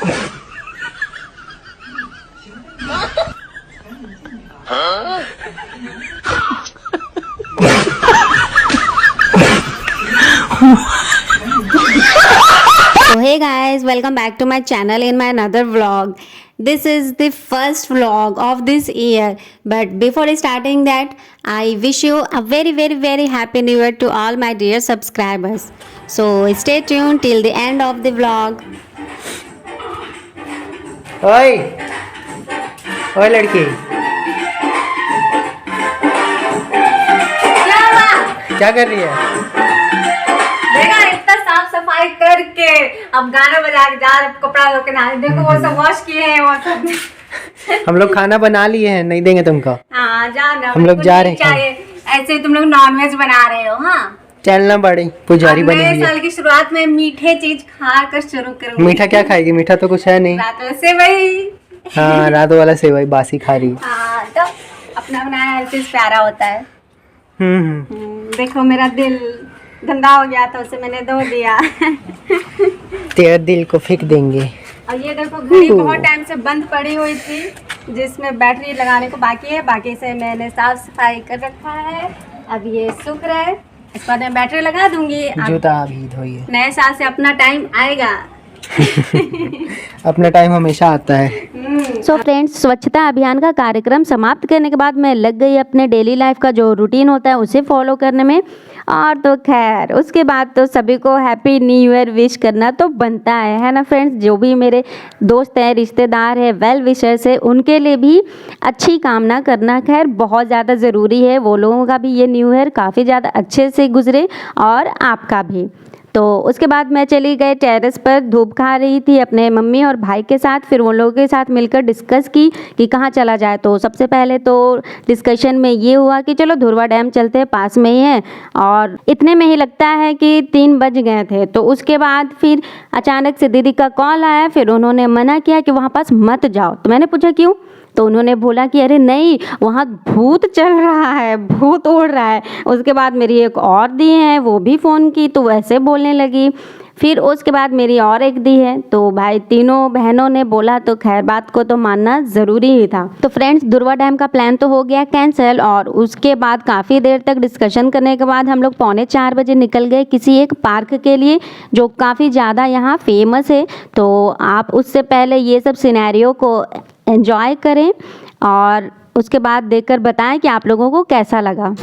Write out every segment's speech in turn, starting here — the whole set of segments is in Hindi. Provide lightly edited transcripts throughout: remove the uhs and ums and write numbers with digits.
So hey guys, welcome back to my channel in my another vlog. This is the first vlog of this year, but before starting that, I wish you a very happy new year to all my dear subscribers. So stay tuned till the end of the vlog. ओए ओए लड़की, क्या कर रही है? देखा इतना साफ सफाई करके अब गाना बजा के जा रहे, कपड़ा धो के नहा, देखो वो सब वॉश किए हैं वो सब। हम लोग खाना बना लिए हैं, नहीं देंगे तुमको। हाँ जाना, हम लोग जा रहे हैं। ऐसे तुम लोग नॉनवेज बना रहे हो। हाँ चलना बड़ी पुजारी बनी हुई है। साल की शुरुआत में मीठे चीज खा कर शुरू करूँ। मीठा क्या खाएगी? मीठा तो कुछ है नहीं। रात में सेवई। हाँ रात वाला सेवई बासी खा रही। हाँ तो अपना बनाया हर चीज प्यारा होता है। देखो मेरा दिल गंदा हो गया था, उसे मैंने धो दिया। तेरा दिल को फेंक देंगे। और ये देखो घड़ी बहुत टाइम से बंद पड़ी हुई थी, जिसमें बैटरी लगाने को बाकी है, बाकी से मैंने साफ सफाई कर रखा है। अब ये सूख रहा है, इस पर मैं बैटरी लगा दूंगी। जूता अभी धोइए। नए साल से अपना टाइम आएगा। अपना टाइम हमेशा आता है। सो फ्रेंड्स, स्वच्छता अभियान का कार्यक्रम समाप्त करने के बाद मैं लग गई अपने डेली लाइफ का जो रूटीन होता है उसे फॉलो करने में। और तो खैर उसके बाद तो सभी को हैप्पी न्यू ईयर विश करना तो बनता है ना फ्रेंड्स। जो भी मेरे दोस्त हैं, रिश्तेदार हैं, वेल विशर्स है, उनके लिए भी अच्छी कामना करना खैर बहुत ज़्यादा ज़रूरी है। वो लोगों का भी ये न्यू ईयर काफ़ी ज़्यादा अच्छे से गुजरे और आपका भी। तो उसके बाद मैं चली गई टेरेस पर, धूप खा रही थी अपने मम्मी और भाई के साथ। फिर उन लोगों के साथ मिलकर डिस्कस की कि कहाँ चला जाए। तो सबसे पहले तो डिस्कशन में ये हुआ कि चलो धुरवा डैम चलते हैं, पास में ही है। और इतने में ही लगता है कि 3 बज गए थे। तो उसके बाद फिर अचानक से दीदी का कॉल आया, फिर उन्होंने मना किया कि वहाँ पास मत जाओ। तो मैंने पूछा क्यों? तो उन्होंने बोला कि अरे नहीं, वहाँ भूत चल रहा है, भूत उड़ रहा है। उसके बाद मेरी एक और दी है, वो भी फ़ोन की तो वैसे बोलने लगी। फिर उसके बाद मेरी और एक दी है, तो भाई तीनों बहनों ने बोला तो खैर बात को तो मानना ज़रूरी ही था। तो फ्रेंड्स, धुरवा डैम का प्लान तो हो गया कैंसिल। और उसके बाद काफ़ी देर तक डिस्कशन करने के बाद हम लोग 3:45 बजे निकल गए किसी एक पार्क के लिए, जो काफ़ी ज़्यादा यहाँ फेमस है। तो आप उससे पहले ये सब सिनेरियो को एंजॉय करें और उसके बाद देखकर बताएं कि आप लोगों को कैसा लगा।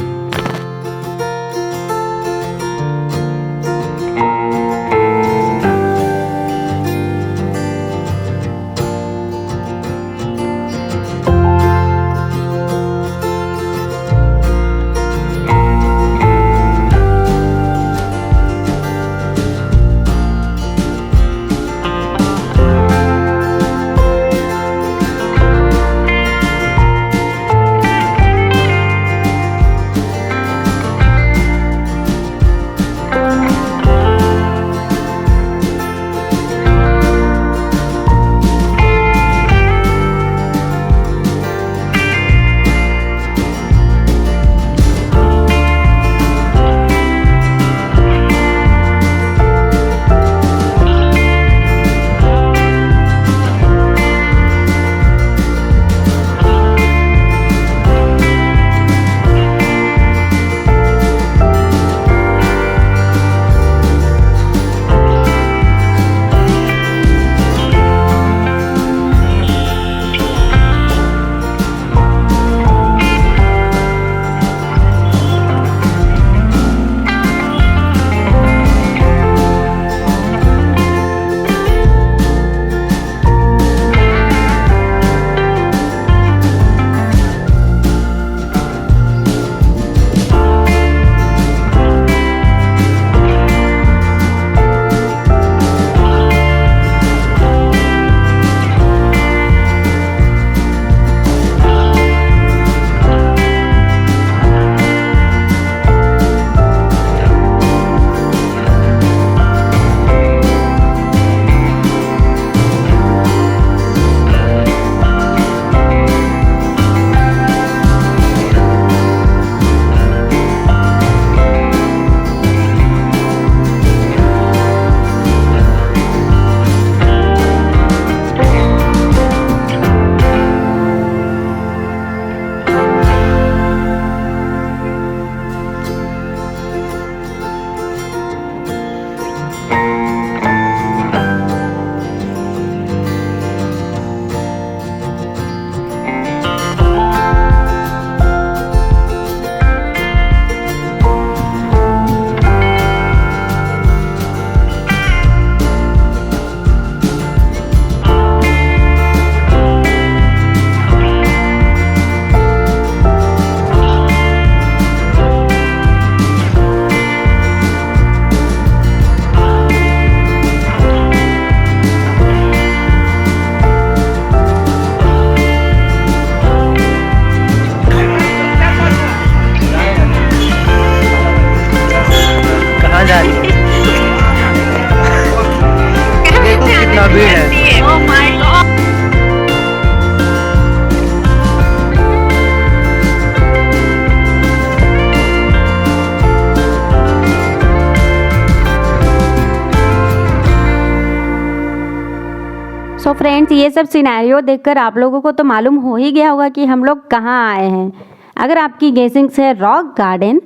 सो फ्रेंड्स, ये सब सिनेरियो देखकर आप लोगों को तो मालूम हो ही गया होगा कि हम लोग कहाँ आए हैं। अगर आपकी गेसिंग्स है रॉक गार्डन,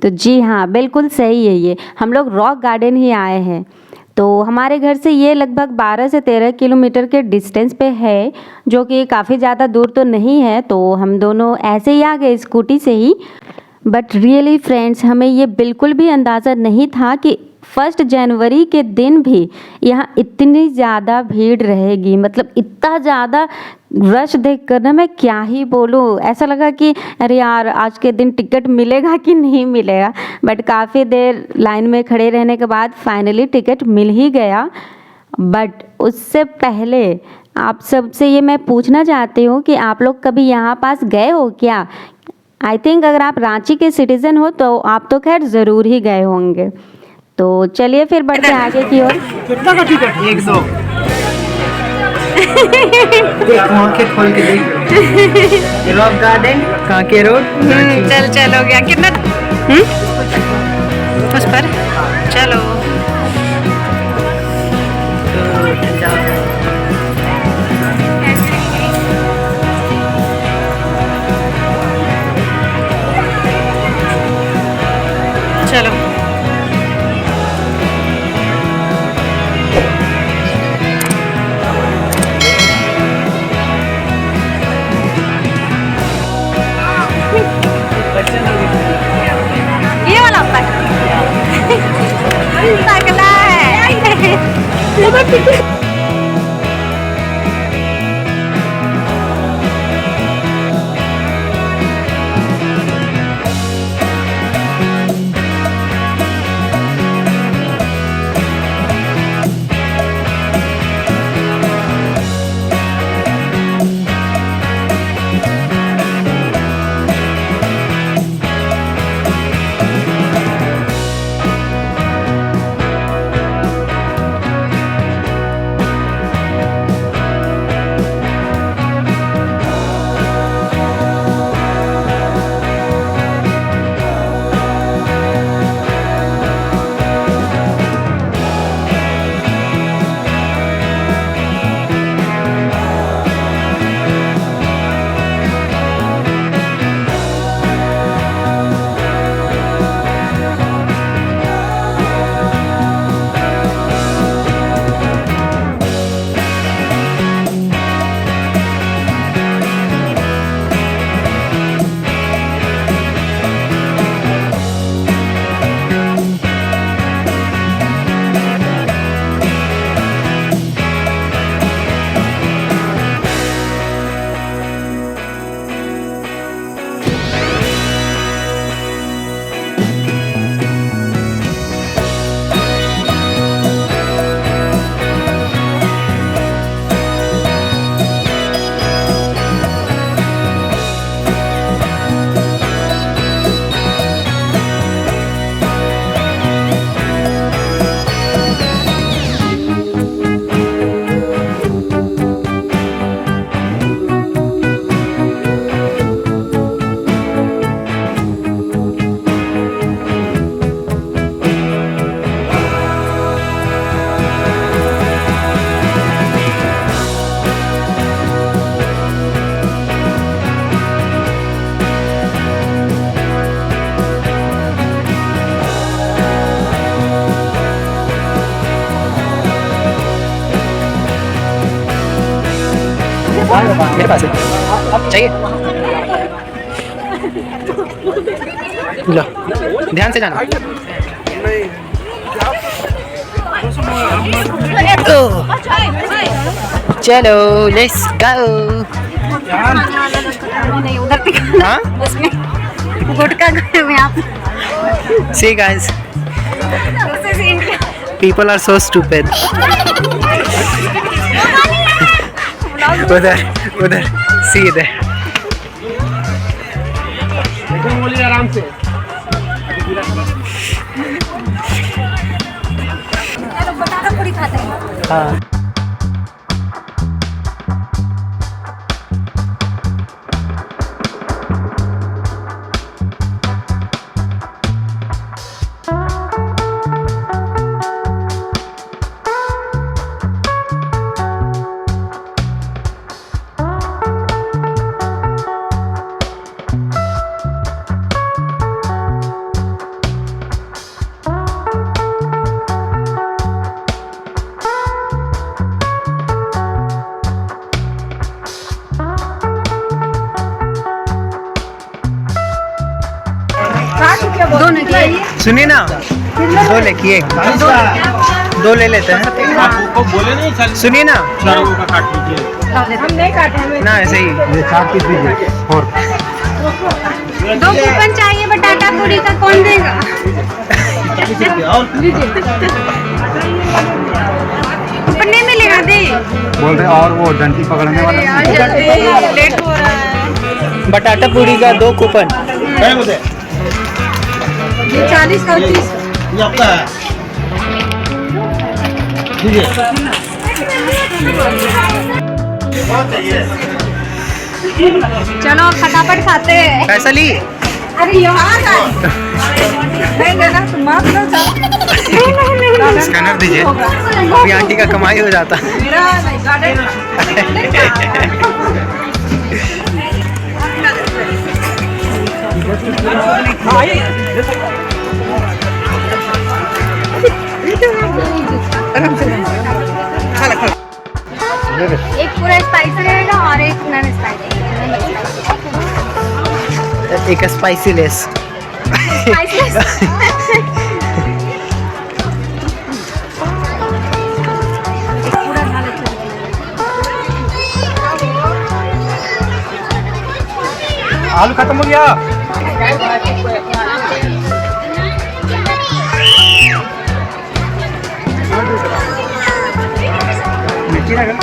तो जी हाँ, बिल्कुल सही है, ये हम लोग रॉक गार्डन ही आए हैं। तो हमारे घर से ये लगभग 12 से 13 किलोमीटर के डिस्टेंस पे है, जो कि काफ़ी ज़्यादा दूर तो नहीं है। तो हम दोनों ऐसे ही आ गए स्कूटी से ही। बट रियली फ्रेंड्स, हमें ये बिल्कुल भी अंदाज़ा नहीं था कि 1 जनवरी के दिन भी यहाँ इतनी ज़्यादा भीड़ रहेगी। मतलब इतना ज़्यादा रश देख कर ना मैं क्या ही बोलूँ, ऐसा लगा कि अरे यार, आज के दिन टिकट मिलेगा कि नहीं मिलेगा। बट काफ़ी देर लाइन में खड़े रहने के बाद फाइनली टिकट मिल ही गया। बट उससे पहले आप सबसे ये मैं पूछना चाहती हूँ कि आप लोग कभी यहाँ पास गए हो क्या? आई थिंक अगर आप रांची के सिटीज़न हो तो आप तो खैर ज़रूर ही गए होंगे। तो चलिए फिर बढ़ते आगे की ओर। कितना का टिकट? 100। आंखें खोल के देख। Rock garden, Kanke road. चल चल, हो गया कितना? उस पर चलो। चलो ये वाला तगड़ा है। मेरे पास है, चाहिए? लो, ध्यान से जाना। चलो लेट्स गो। नहीं उधर दिखाना, उसमें गुटका में आप See guys, people are so stupid. उधर see there. आराम से। हाँ। सुनिए ना, 2 लेके 1 2 ले लेते हैं। आपको बोले नहीं चल सुनिए ना, लोगों का काट लीजिए। हम नहीं काटे हमें ना ऐसे ही। ये 4 पीस दीजिए और 2 कूपन चाहिए बटाटा पूरी का, कौन देगा? कूपन नहीं मिलेगा दे। बोल रहे और वो डंटी पकड़ने वाला जल्दी लेट हो रहा है। बटाटा पूरी का 2 कूपन। ये 40 का 30। ये आपका है। चलो फटाफट खाते हैं। पैसा ली? अरे यहाँ का नहीं देना, तुम माफ लो नहीं स्कैनर दीजिए, अभी आंटी का कमाई हो जाता। मेरा नहीं गार्डन एक पूरा स्पाइसी रहेगा और एक नॉन स्पाइसी। एक स्पाइसी लेस। आलू खत्म हो गया। मिर्ची लगा।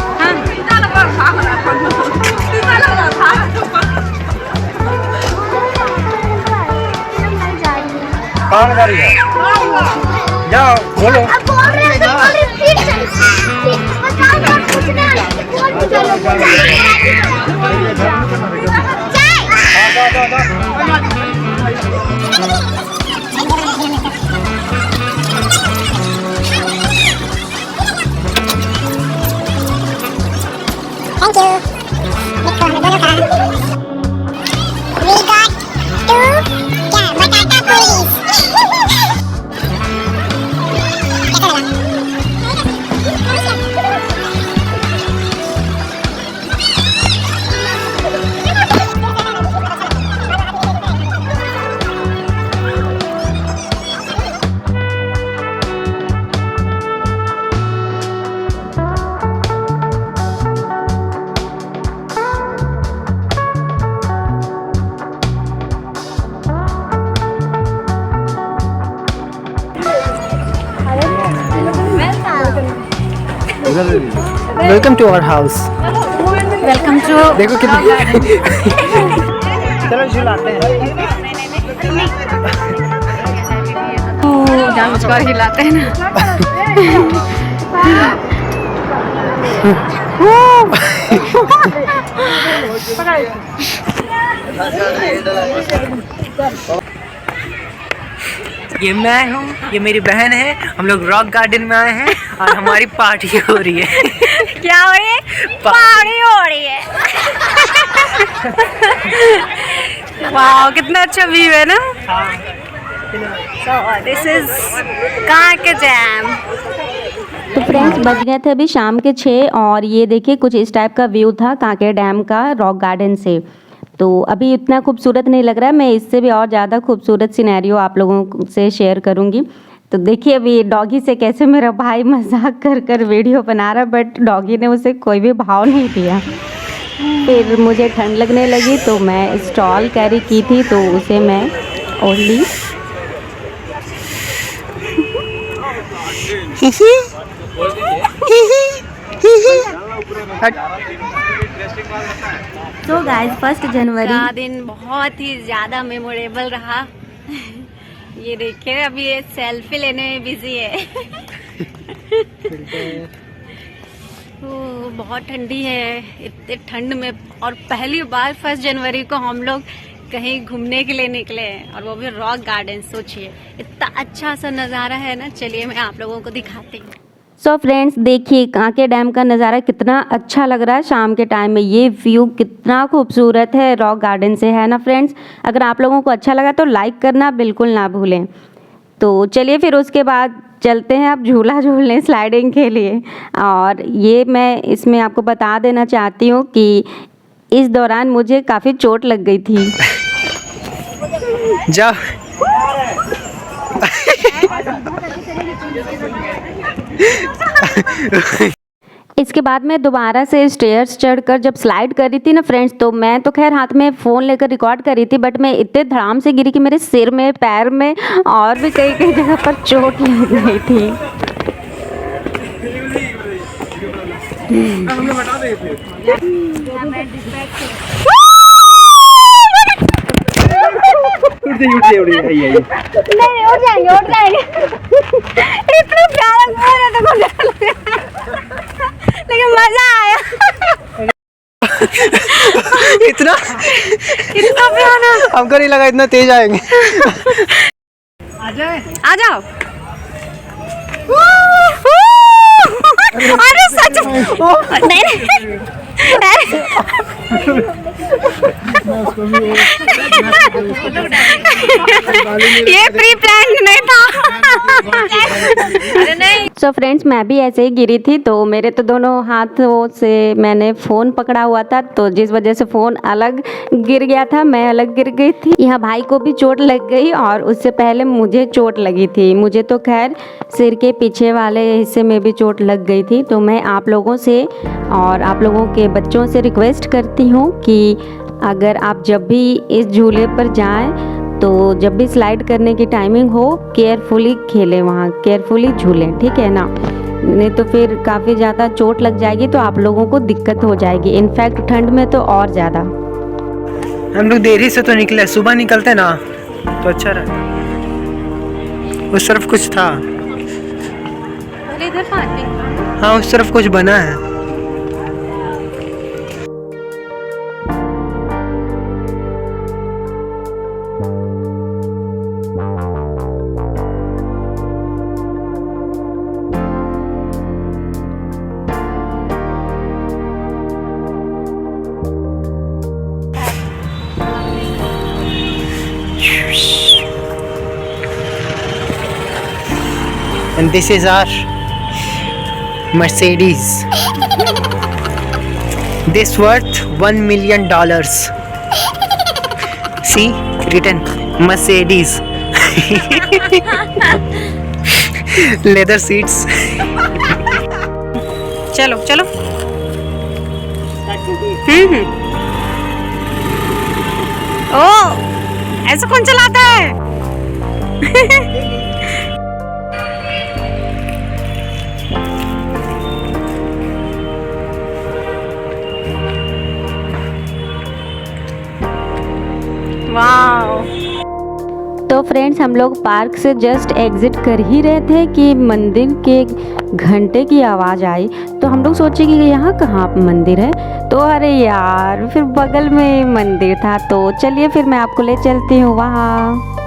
कौन जा रही है? जाओ बोलो। Thank you. We got 2 batata puris. Welcome to our house. Welcome to देखो कितनी। चलो झुलाते हैं। जानबूझकर हिलाते हैं ना। ये मैं हूँ, ये मेरी बहन है, हम लोग रॉक गार्डन में आए हैं और हमारी पार्टी हो रही है। क्या हो रही है? पार्टी हो रही है। वाह कितना अच्छा व्यू है ना। So this is Kanke dam. तो फ्रेंड्स बज गए थे अभी शाम के 6 और ये देखिए कुछ इस टाइप का व्यू था कांके डैम का रॉक गार्डन से। तो अभी इतना खूबसूरत नहीं लग रहा है, मैं इससे भी और ज़्यादा खूबसूरत सिनेरियो आप लोगों से शेयर करूँगी। तो देखिए अभी डॉगी से कैसे मेरा भाई मजाक कर कर वीडियो बना रहा है, बट डॉगी ने उसे कोई भी भाव नहीं दिया। फिर मुझे ठंड लगने लगी तो मैं स्टॉल कैरी की थी तो उसे मैं ओढ़ ली। तो गाइस 1 जनवरी का दिन बहुत ही ज़्यादा मेमोरेबल रहा। ये देखिए अभी ये सेल्फी लेने में बिजी है। बहुत ठंडी है, इतने ठंड में, और पहली बार 1 जनवरी को हम लोग कहीं घूमने के लिए निकले हैं और वो भी रॉक गार्डन। सोचिए इतना अच्छा सा नज़ारा है ना। चलिए मैं आप लोगों को दिखाती हूँ। सो फ्रेंड्स देखिए कांके डैम का नज़ारा कितना अच्छा लग रहा है शाम के टाइम में। ये व्यू कितना खूबसूरत है रॉक गार्डन से, है ना फ्रेंड्स। अगर आप लोगों को अच्छा लगा तो लाइक करना बिल्कुल ना भूलें। तो चलिए फिर उसके बाद चलते हैं अब झूला झूलने स्लाइडिंग के लिए। और ये मैं इसमें आपको बता देना चाहती हूँ कि इस दौरान मुझे काफ़ी चोट लग गई थी। जाओ इसके बाद मैं दोबारा से स्टेयर्स चढ़कर जब स्लाइड कर रही थी ना फ्रेंड्स, तो मैं तो खैर हाथ में फ़ोन लेकर रिकॉर्ड कर रही थी, बट मैं इतने धड़ाम से गिरी कि मेरे सिर में, पैर में और भी कई कई जगह पर चोट लग गई थी। नहीं उठ जाएंगे इतना प्यारा बोल रहा था लेकिन मजा आया। इतना इतना प्यारा। हमको नहीं लगा इतना तेज आएंगे। आ जाओ। अरे सच नहीं ये प्री प्लान नहीं था। अरे नहीं। सो फ्रेंड्स, मैं भी ऐसे ही गिरी थी, तो मेरे तो दोनों हाथों से मैंने फ़ोन पकड़ा हुआ था, तो जिस वजह से फ़ोन अलग गिर गया था, मैं अलग गिर गई थी। यहाँ भाई को भी चोट लग गई और उससे पहले मुझे चोट लगी थी। मुझे तो खैर सिर के पीछे वाले हिस्से में भी चोट लग गई थी। तो मैं आप लोगों से और आप लोगों के बच्चों से रिक्वेस्ट करती हूँ कि अगर आप जब भी इस झूले पर जाएं, तो जब भी स्लाइड करने की टाइमिंग हो, केयरफुली खेलें, वहाँ केयरफुली झूलें, ठीक है ना? नहीं तो फिर काफ़ी ज़्यादा चोट लग जाएगी, तो आप लोगों को दिक्कत हो जाएगी। इनफैक्ट ठंड में तो और ज़्यादा। हम लोग देरी से तो निकले, सुबह निकलते ना तो अच्छा रहा। उस तरफ कुछ था। इधर पानी। हाँ, उस तरफ कुछ बना है। And this is our Mercedes. This worth $1 million. See, written Mercedes. Leather seats. चलो चलो। ओ ऐसा कौन चलाता है? वाओ। तो फ्रेंड्स, हम लोग पार्क से जस्ट एग्जिट कर ही रहे थे कि मंदिर के घंटे की आवाज़ आई। तो हम लोग सोचे कि यहाँ कहाँ मंदिर है, तो अरे यार फिर बगल में मंदिर था। तो चलिए फिर मैं आपको ले चलती हूँ वहाँ।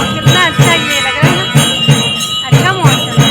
कितना अच्छा ये लग रहा है ना। अच्छा मौसम है।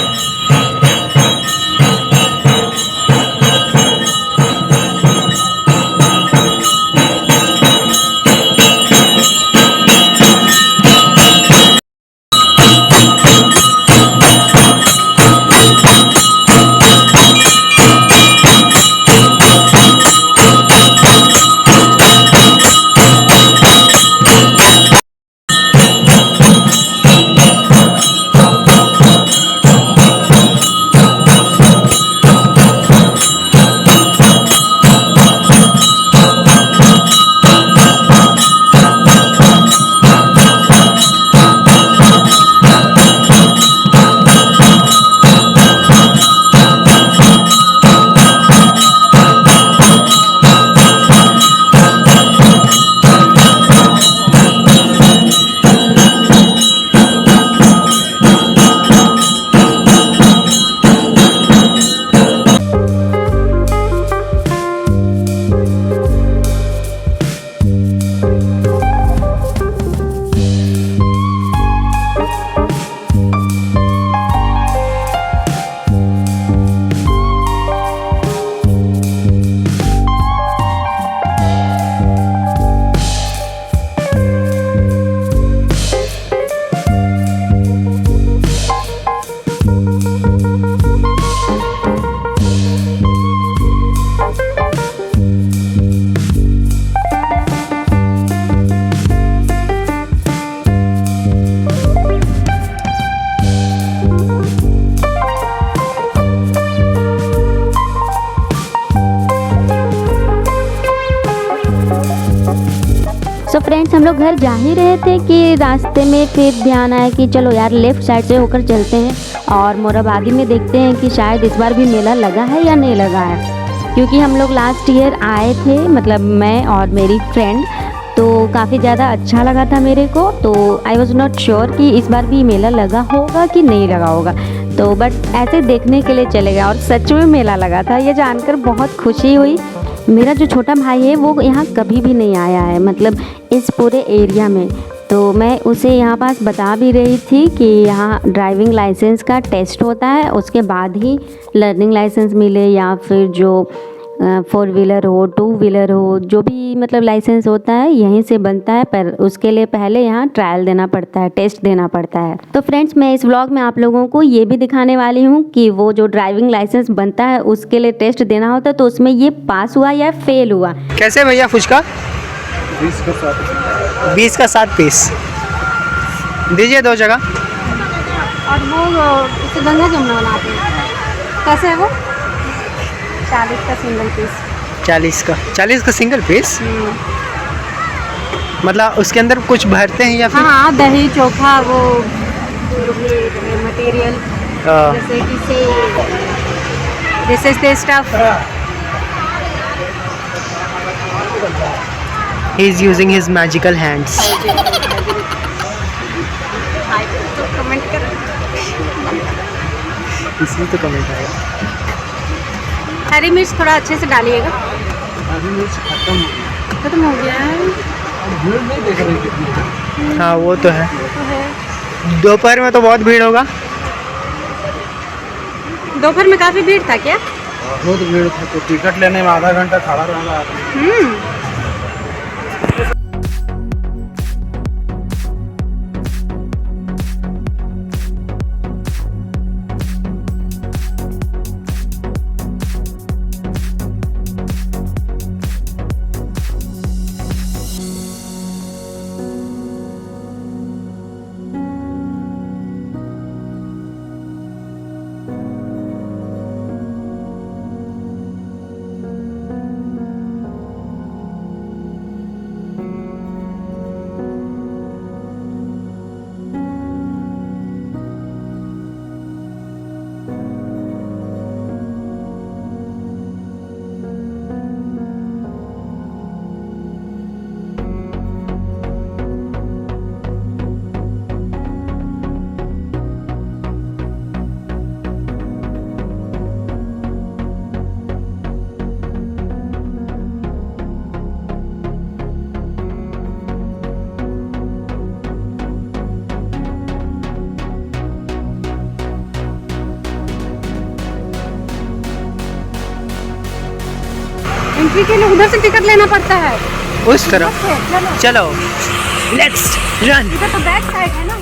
हम लोग घर जा ही रहे थे कि रास्ते में फिर ध्यान आया कि चलो यार लेफ़्ट साइड से होकर चलते हैं और मोराबादी में देखते हैं कि शायद इस बार भी मेला लगा है या नहीं लगा है, क्योंकि हम लोग लास्ट ईयर आए थे, मतलब मैं और मेरी फ्रेंड, तो काफ़ी ज़्यादा अच्छा लगा था मेरे को। तो आई वॉज़ नॉट श्योर कि इस बार भी मेला लगा होगा कि नहीं लगा होगा, तो बट ऐसे देखने के लिए चले गए और सच में मेला लगा था। ये जानकर बहुत खुशी हुई। मेरा जो छोटा भाई है वो यहाँ कभी भी नहीं आया है, मतलब इस पूरे एरिया में। तो मैं उसे यहाँ पास बता भी रही थी कि यहाँ ड्राइविंग लाइसेंस का टेस्ट होता है, उसके बाद ही लर्निंग लाइसेंस मिले या फिर जो 4 व्हीलर हो 2 व्हीलर हो, जो भी मतलब लाइसेंस होता है यहीं से बनता है, पर उसके लिए पहले यहाँ ट्रायल देना पड़ता है, टेस्ट देना पड़ता है। तो फ्रेंड्स, मैं इस व्लॉग में आप लोगों को ये भी दिखाने वाली हूँ कि वो जो ड्राइविंग लाइसेंस बनता है उसके लिए टेस्ट देना होता है, तो उसमें ये पास हुआ या फेल हुआ। कैसे भैया फुचका? 20 का 7 पीस दीजिए 2 जगह। और वो उससे गंगा जमुना बनाते हैं, कैसे है वो? 40 का सिंगल पीस। 40 का सिंगल पीस, मतलब उसके अंदर कुछ भरते हैं या फिर? हाँ, दही चोखा, वो मटेरियल जैसे कि से this is the stuff. He is using his magical hands. तो कमेंट कर, इसलिए तो कमेंट आएगा। हरी मिर्च थोड़ा अच्छे से डालिएगा। खत्म हो गया है। हाँ वो तो है, दोपहर में तो बहुत भीड़ होगा। दोपहर में काफ़ी भीड़ था क्या? बहुत भीड़ था, तो टिकट लेने में आधा घंटा खड़ा रहना। एंट्री के लिए उधर से टिकट लेना पड़ता है। उस तरफ चलो, लेट्स रन। इधर तो बैक साइड है ना।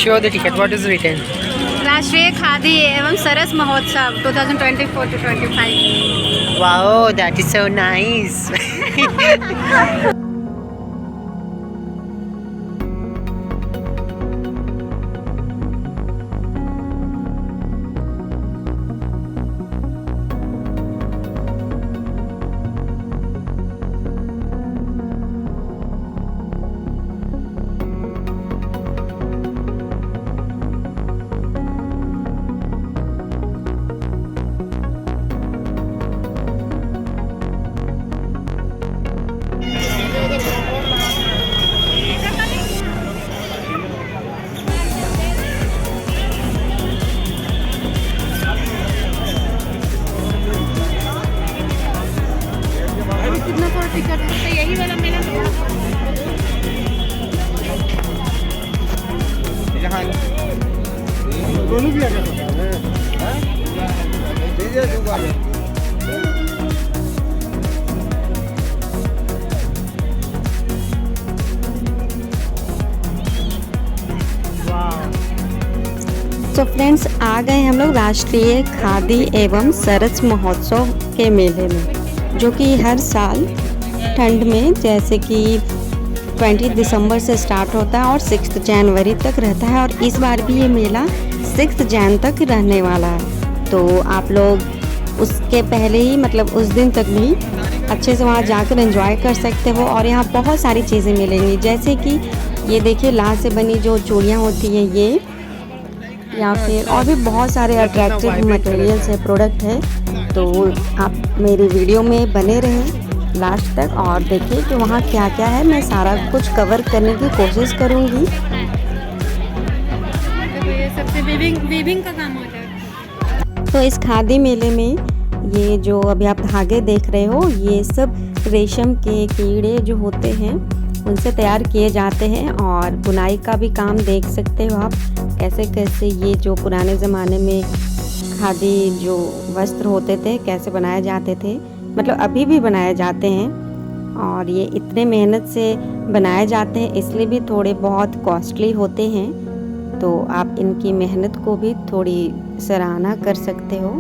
Show the ticket. What is written? राष्ट्रीय खादी एवं सरस महोत्सव 2024 to 25। Wow, that is so nice. तो फ्रेंड्स आ गए हम लोग राष्ट्रीय खादी एवं सरस महोत्सव के मेले में, जो कि हर साल ठंड में जैसे कि 20 दिसंबर से स्टार्ट होता है और 6 जनवरी तक रहता है। और इस बार भी ये मेला 6 जन तक रहने वाला है। तो आप लोग उसके पहले ही मतलब उस दिन तक भी अच्छे से वहाँ जाकर एंजॉय कर सकते हो। और यहाँ बहुत सारी चीज़ें मिलेंगी, जैसे कि ये देखिए लाह से बनी जो चूड़ियाँ होती हैं ये, या फिर और भी बहुत सारे अट्रैक्टिव मटेरियल्स है, प्रोडक्ट है। तो आप मेरी वीडियो में बने रहें लास्ट तक और देखिए कि वहाँ क्या क्या है। मैं सारा कुछ कवर करने की कोशिश करूँगी। ये सबसे वीविंग का काम होता है। तो इस खादी मेले में ये जो अभी आप धागे देख रहे हो, ये सब रेशम के कीड़े जो होते हैं उनसे तैयार किए जाते हैं। और बुनाई का भी काम देख सकते हो आप, कैसे कैसे ये जो पुराने ज़माने में खादी जो वस्त्र होते थे कैसे बनाए जाते थे, मतलब अभी भी बनाए जाते हैं। और ये इतने मेहनत से बनाए जाते हैं, इसलिए भी थोड़े बहुत कॉस्टली होते हैं। तो आप इनकी मेहनत को भी थोड़ी सराहना कर सकते हो।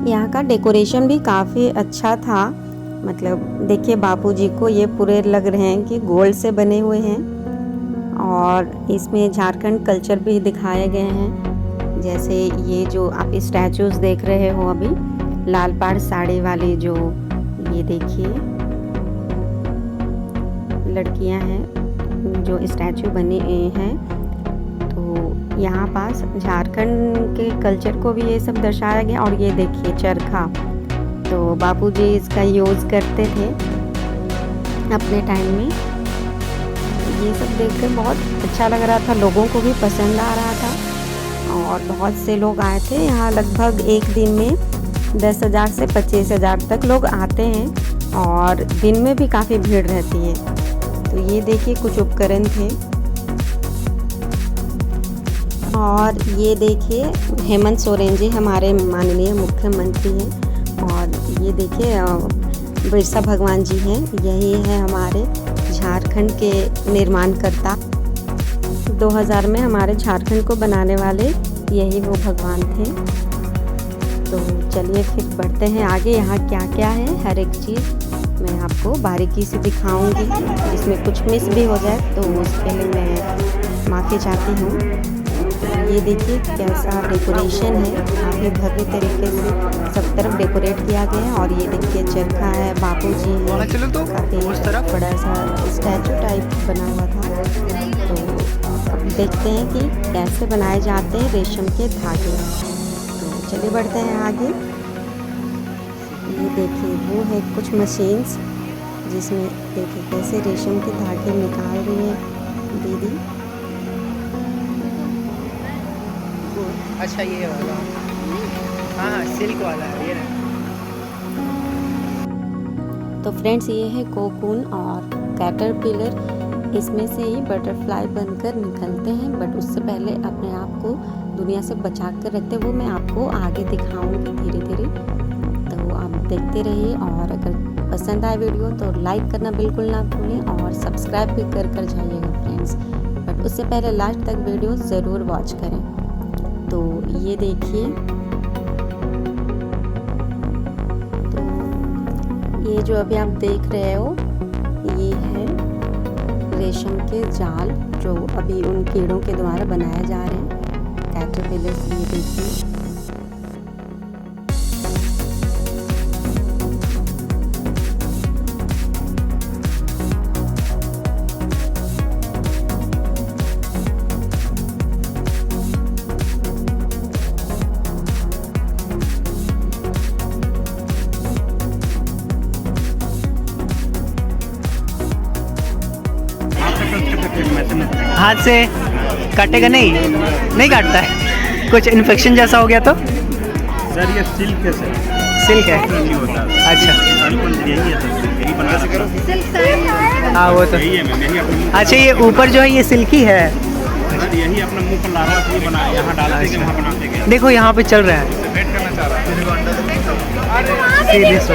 यहाँ का डेकोरेशन भी काफ़ी अच्छा था। मतलब देखिए बापूजी को ये पूरे लग रहे हैं कि गोल्ड से बने हुए हैं। और इसमें झारखंड कल्चर भी दिखाए गए हैं, जैसे ये जो आप स्टैचूज देख रहे हो अभी, लाल पाड़ साड़ी वाली जो ये देखिए लड़कियां हैं जो स्टैचू बने हैं। तो यहाँ पास झारखंड के कल्चर को भी ये सब दर्शाया गया। और ये देखिए चरखा, तो बापूजी इसका यूज़ करते थे अपने टाइम में। ये सब देखकर बहुत अच्छा लग रहा था, लोगों को भी पसंद आ रहा था। और बहुत से लोग आए थे यहाँ, लगभग एक दिन में 10,000 से 25,000 तक लोग आते हैं। और दिन में भी काफ़ी भीड़ रहती है। तो ये देखिए कुछ उपकरण थे। और ये देखिए हेमंत सोरेन जी हमारे माननीय मुख्यमंत्री हैं। और ये देखिए बिरसा भगवान जी हैं, यही है हमारे झारखंड के निर्माणकर्ता। 2000 में हमारे झारखंड को बनाने वाले यही वो भगवान थे। तो चलिए फिर बढ़ते हैं आगे। यहाँ क्या क्या है हर एक चीज़ मैं आपको बारीकी से दिखाऊंगी। इसमें कुछ मिस भी हो जाए तो उसके लिए मैं माफ़ी चाहती हूँ। ये देखिए कैसा डेकोरेशन है, काफ़ी भव्य तरीके से सब तरफ डेकोरेट किया गया है। और ये देखिए चरखा है, बापूजी है, काफ़ी बड़ा सा स्टैचू टाइप बना हुआ था। तो अब देखते हैं कि कैसे बनाए जाते हैं रेशम के धागे। तो चलिए बढ़ते हैं आगे। ये देखिए वो है कुछ मशीन्स जिसमें देखिए कैसे रेशम के धागे निकाल रही है दीदी। अच्छा ये वाला, हाँ सिल्क वाला है ये। तो फ्रेंड्स ये है कोकून और कैटरपिलर, इसमें से ही बटरफ्लाई बनकर निकलते हैं। बट उससे पहले अपने आप को दुनिया से बचा कर रखते हैं, वो मैं आपको आगे दिखाऊंगी धीरे धीरे। तो आप देखते रहिए। और अगर पसंद आए वीडियो तो लाइक करना बिल्कुल ना भूलें और सब्सक्राइब भी कर जाइएगा फ्रेंड्स। बट उससे पहले लास्ट तक वीडियो ज़रूर वॉच करें। तो ये देखिए, तो ये जो अभी आप देख रहे हो ये है रेशम के जाल जो अभी उन कीड़ों के द्वारा बनाए जा रहे हैं, कैटरपिलर्स। ये देखिए हाथ से काटेगा नहीं काटता है। कुछ इन्फेक्शन जैसा हो गया तो सर ये सिल्क है सर, सिल्क है। नहीं होता। अच्छा यही है सर, यही बना रखा है। हाँ वो तो यही है, मैं नहीं अपनी अच्छा ये ऊपर जो है ये सिल्की है। ना, यही अपना मुंह पर लावा से बना यहाँ डालते के वहाँ बनाते के। देखो यहाँ पे चल रहा है। वेट करना चाह रहा है। सीरियस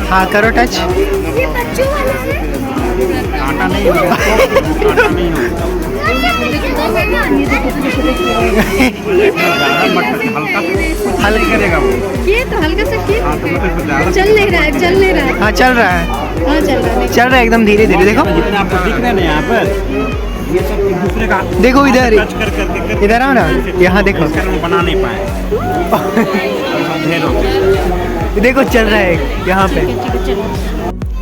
हाँ करो टच। आटा नहीं होगा, आटा नहीं होगा। ज़्यादा मत हल्का हल्का करेगा वो। ये तो हल्का सा किए हाँ तो मतलब ज़्यादा चल नहीं रहा है, चल नहीं रहा है। हाँ चल रहा है, हाँ चल रहा है। चल रहा है एकदम धीरे धीरे। देखो जितने आपको दिख रहे हैं ना यहाँ पर, ये सब एक दूसरे का देखो इधर टच कर करके इधर आओ ना, यहाँ देखो इस कारण बना नहीं पाए। ढेर हो गया। देखो चल रहा है यहाँ पे।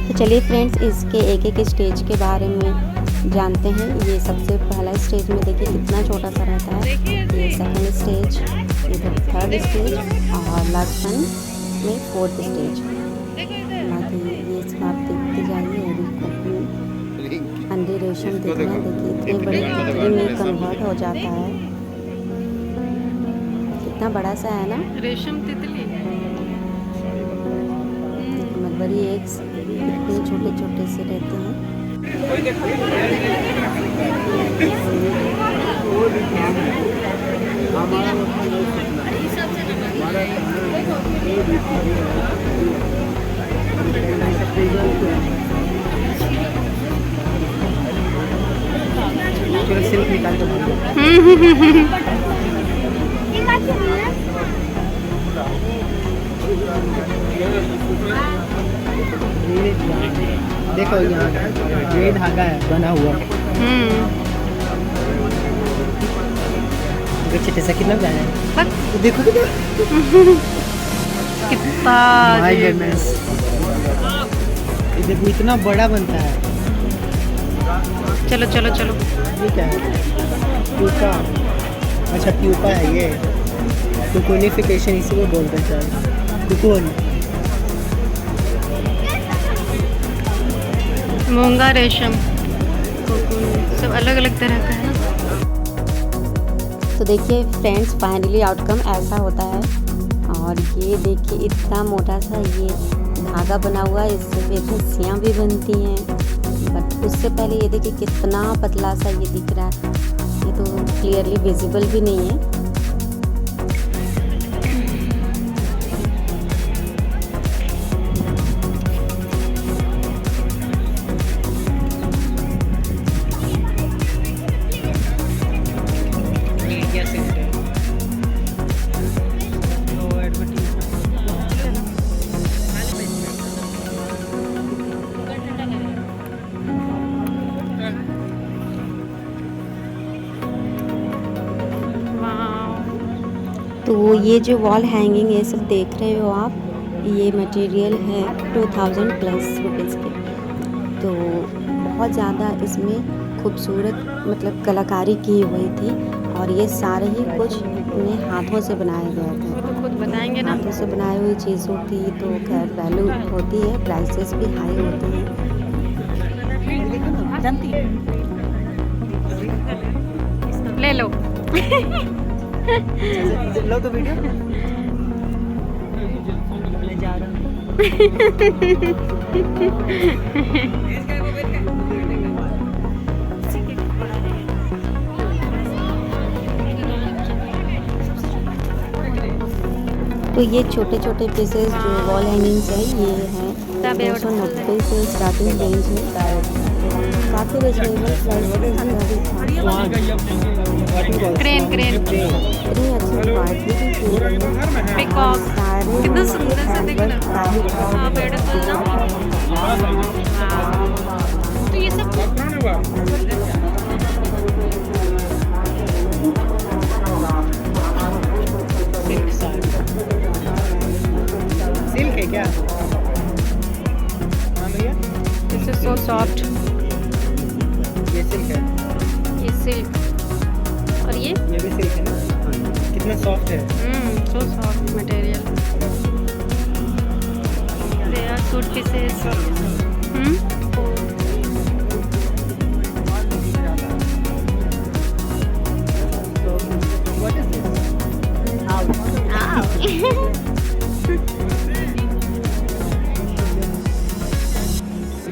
तो चलिए फ्रेंड्स, इसके एक एक स्टेज के बारे में जानते हैं। ये सबसे पहला स्टेज में देखिए कितना छोटा सा रहता है। ये सेकंड स्टेज, इधर थर्ड स्टेज और लास्ट वन में फोर्थ स्टेज। बाकी ये सब आप देखते जाइए। अंडे रेशम देखना, देखिए इतनी बड़ी तितली में कन्वर्ट हो जाता है। कितना बड़ा सा है ना रेशम तितली। मलबरी एग्स इतने छोटे छोटे से रहते हैं। सिल्क निकाल के देखो यहाँ ये धागा है बना हुआ। देखिए ऐसा कितना बना है। देखो कितना माय गुडनेस, देखो इतना बड़ा बनता है। चलो चलो चलो। ये क्या है? प्यूपा। अच्छा प्यूपा है ये। कुकुनिफिकेशन इसी को बोलते हैं शायद। कुकुन। मूंगा रेशम, सब अलग अलग तरह का है। तो देखिए फ्रेंड्स, फाइनली आउटकम ऐसा होता है। और ये देखिए इतना मोटा सा ये धागा बना हुआ है, इससे फिर रस्सियाँ भी बनती हैं। बट उससे पहले ये देखिए कितना पतला सा ये दिख रहा है। ये तो क्लियरली विजिबल भी नहीं है। तो ये जो वॉल हैंगिंग ये सब देख रहे हो आप, ये मटेरियल है 2000 प्लस रुपीज़ के। तो बहुत ज़्यादा इसमें खूबसूरत मतलब कलाकारी की हुई थी। और ये सारे ही कुछ अपने हाथों से बनाए गए थे। तो खुद बताएंगे ना। हाथों से बनाई हुई चीज़ों की तो खैर वैल्यू होती है, प्राइसेस भी हाई होती हैं। ले लो। लो तो वीडियो मैं जा रहा हूँ। तो ये छोटे छोटे पीसेस जो वॉल हैंगिंग्स है ये हैं 290 से स्टार्टिंग रेंज है। काफ़ी रिजनेबल प्राइस। क्रेन क्रेन इतनी अच्छी क्वालिटी की चीज़ है। पिकॉक सारे कितना सुंदर सा दिख रहा है। हाँ ब्यूटीफुल ना। तो ये सब सिल्क है क्या? हाँ भैया दिस इज सो सॉफ्ट। ये सिल्क है। ये सिल्क और ये भी सिल्क है ना? कितना सॉफ्ट है। So soft material. They are suit pieces. What is this?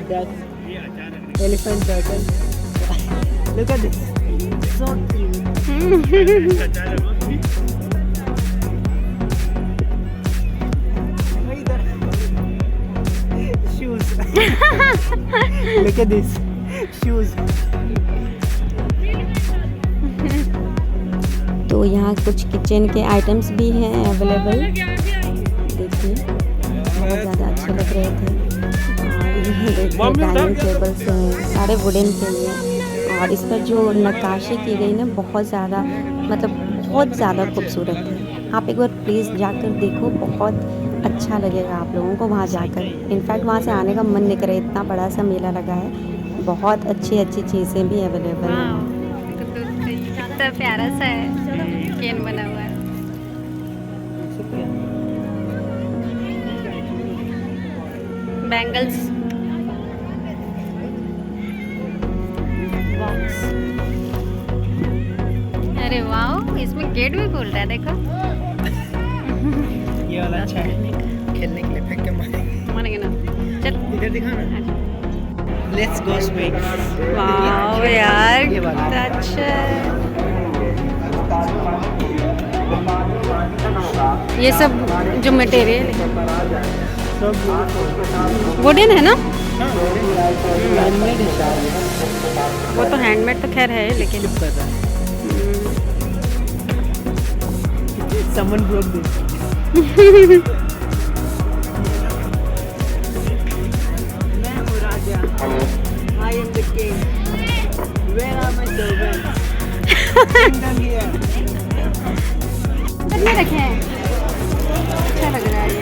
That's Elephant turtle. Look at this. So cute. Shoes. Look at this. Shoes. तो यहाँ कुछ किचन के आइटम्स भी हैं अवेलेबल। देखिए बहुत ज़्यादा अच्छे लग रहे थे। और ये देखिए डाइनिंग टेबल्स हैं, सारे वुडन के लिए। और इस पर जो नक्काशी की गई ना बहुत ज़्यादा मतलब बहुत ज़्यादा खूबसूरत है। आप एक बार प्लीज़ जाकर देखो, बहुत अच्छा लगेगा आप लोगों को वहाँ जाकर। इनफैक्ट वहाँ से आने का मन नहीं करे, इतना बड़ा सा मेला लगा है। बहुत अच्छी अच्छी चीज़ें भी अवेलेबल हैं। कितना प्यारा सा है केन बना हुआ है। Bangles box. अरे वाह, इसमें गेट भी खुल रहा है देखो। ये वाला अच्छा है खेलने के लिए। फेंक के मानेंगे ना, चल इधर दिखा ना। Let's go swing. वाह यार ये वाला। कितना अच्छा है। ये सब जो मटेरियल है सब वुडन है ना? हैंडमेड है। वो तो हैंडमेड तो खैर है लेकिन कर रहा है। Someone broke this. मैं हूँ राजा। I am the king. Where are my servants? Kingdom here. कितने रखे हैं? अच्छा लग रहा है ये।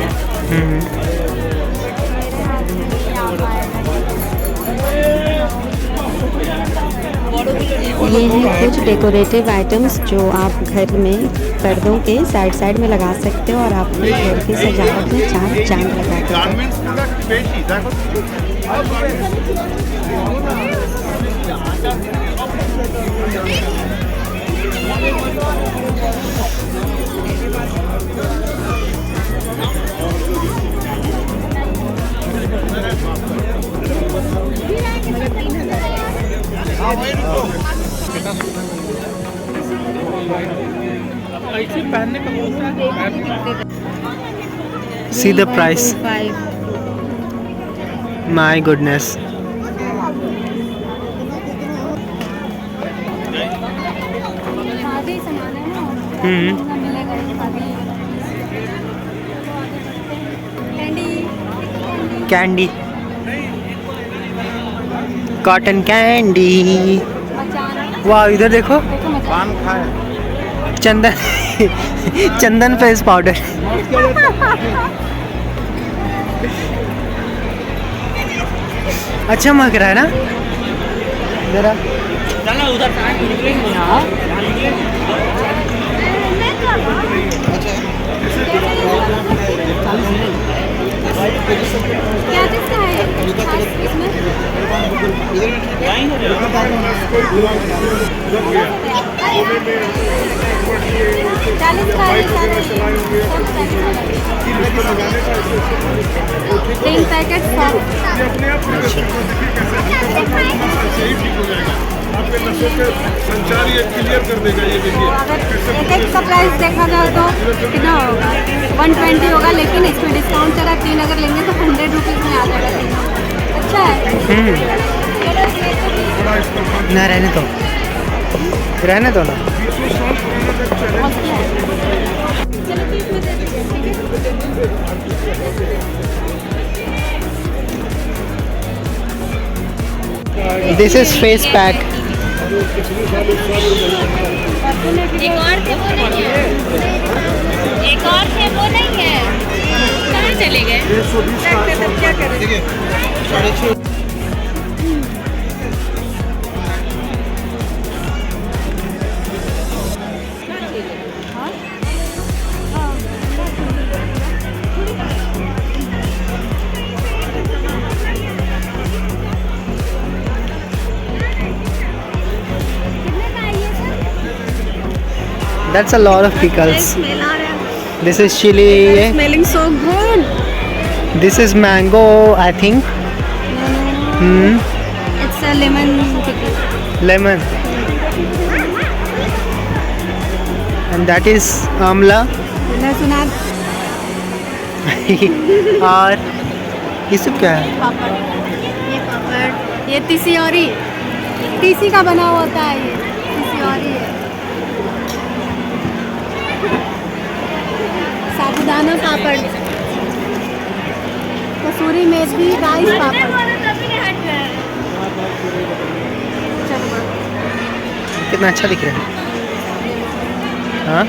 मेरे हाथ में नहीं आ पाएगा। ये हैं कुछ डेकोरेटिव आइटम्स जो आप घर में पर्दों के साइड साइड में लगा सकते हो और अपने घर की सजावट में चार चांद लगा सकते हो। Garments product বেশি দেখো। ऐसे पहनने का बोलता है। See the price. 5 My goodness. Khadi सामान है ना, हम्म। मिलेगा khadi. Candy Candy. Cotton candy. मचान वाह इधर देखो। देखो मचान। पान खाए। चंदन चंदन फेस पाउडर। अच्छा महक रहा है ना जरा। क्या चीज़ का है खास इसमें? चालीस का है सारे। 3 पैकेट 100। आपके नसों के संचार ये क्लियर कर देगा। ये देखिए अगर एक का प्राइस देखा जाए तो कितना होगा? 120 होगा, लेकिन इसमें डिस्काउंट चला 3 अगर लेंगे तो 100 रुपीज़ में आ जाएगा तीनों। अच्छा है। ना रहने दो ना। This is face pack. एक और थे वो नहीं है। एक और थे वो नहीं है। कहाँ चले गए? क्या करें? That's a lot of pickles. Smell आ रहा है। This is chili. Smelling so good. This is mango, I think. It's a lemon pickle. Lemon and that is आंवला लहसुन और ये सब क्या है? पापड़, ये तिसियोरी, तीसी का बना हुआ होता है ये तिसियोरी है। साबूदाना पापड़, कसूरी मेथी, राइस पापड़। कितना अच्छा दिख रहा है। हाँ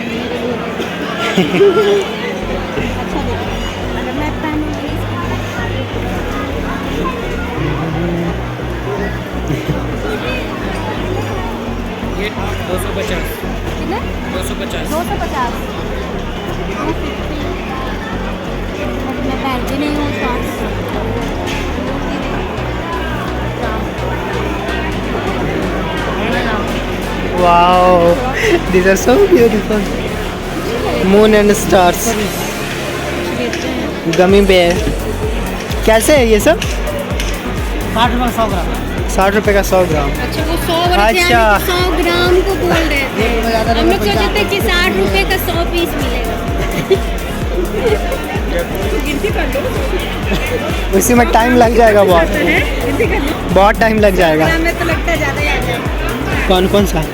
अगर मैं पहनूंगी ये 250 कितने? 250 250। मैं पहनती नहीं हूँ shorts. Wow, these are so beautiful. Moon and stars. Gummy bear कैसे है ये सब? 60 रुपये का 100 ग्राम। अच्छा वो 100 वाला अच्छा। 100 ग्राम को बोल रहे थे। हम लोग सोचे थे कि 60 रुपए का 100 पीस मिलेगा। गिनती कर लो। उसी में टाइम लग जाएगा बहुत टाइम लग जाएगा। हमें तो लगता है ज़्यादा ही आ जाएगा। कौन कौन सा?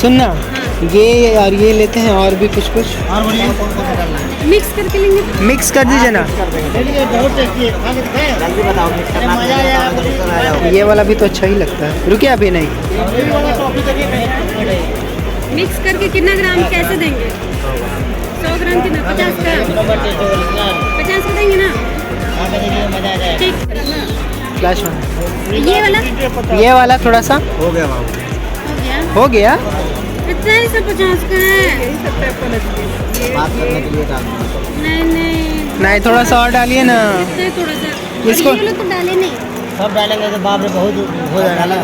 सुनना, ये और ये लेते हैं और भी कुछ कुछ और मिक्स करके लेंगे। मिक्स कर दीजिए ना। ये वाला भी तो अच्छा ही लगता है। रुकिए अभी नहीं। मिक्स करके कितना ग्राम कैसे देंगे? 100 ग्राम कितना? 50 का 50 का देंगे ना? ठीक। फ्लैश में ये वाला ये वाला थोड़ा सा हो गया। हो गया। कितना है? 150 का है। नहीं नहीं नहीं, थोड़ा सा और डालिए ना। इतना ही थोड़ा सा। इसको- और ये वाला तो डाले नहीं। सब डालेंगे तो बाप रे बहुत हो जाएगा ना।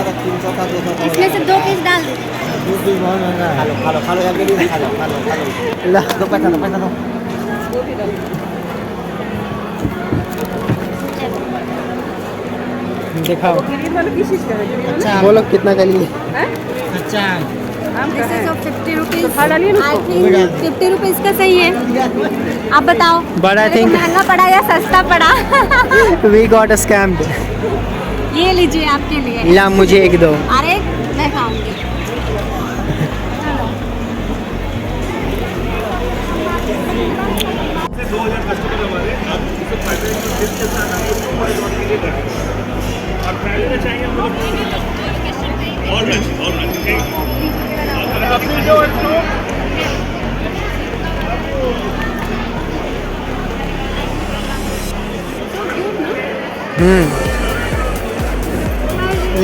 इसमें से 2 पीस डाल दे। दूध भी बहुत महंगा है। खा लो जल्दी खा लो। ला। दो पैसा दो। दिखाओ, अच्छा बोलो कितना का लिए? अच्छा This is of 50 rupees. I think 50 rupees का सही है। आप बताओ। But I मेरे को think- महंगा पड़ा या सस्ता पड़ा? We got scammed. ये लीजिए आपके लिए। ला मुझे एक दो। अरे मैं खाऊंगी।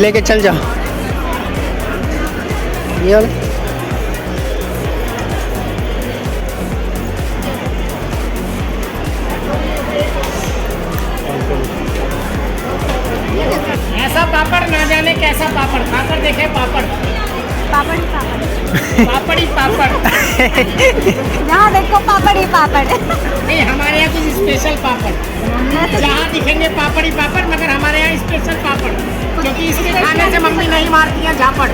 लेके चल जाओ। ये वाला ऐसा पापड़ ना जाने कैसा पापड़, खाकर देखे पापड़, पापड़ ही पापड़। पापड़ ही पापड़। जहाँ देखो पापड़ ही पापड़। नहीं, हमारे यहाँ कुछ स्पेशल पापड़, जहाँ दिखेंगे पापड़ ही पापड़, मगर हमारे यहाँ स्पेशल पापड़, क्योंकि इसके खाने से मम्मी नहीं मारती है झापड़।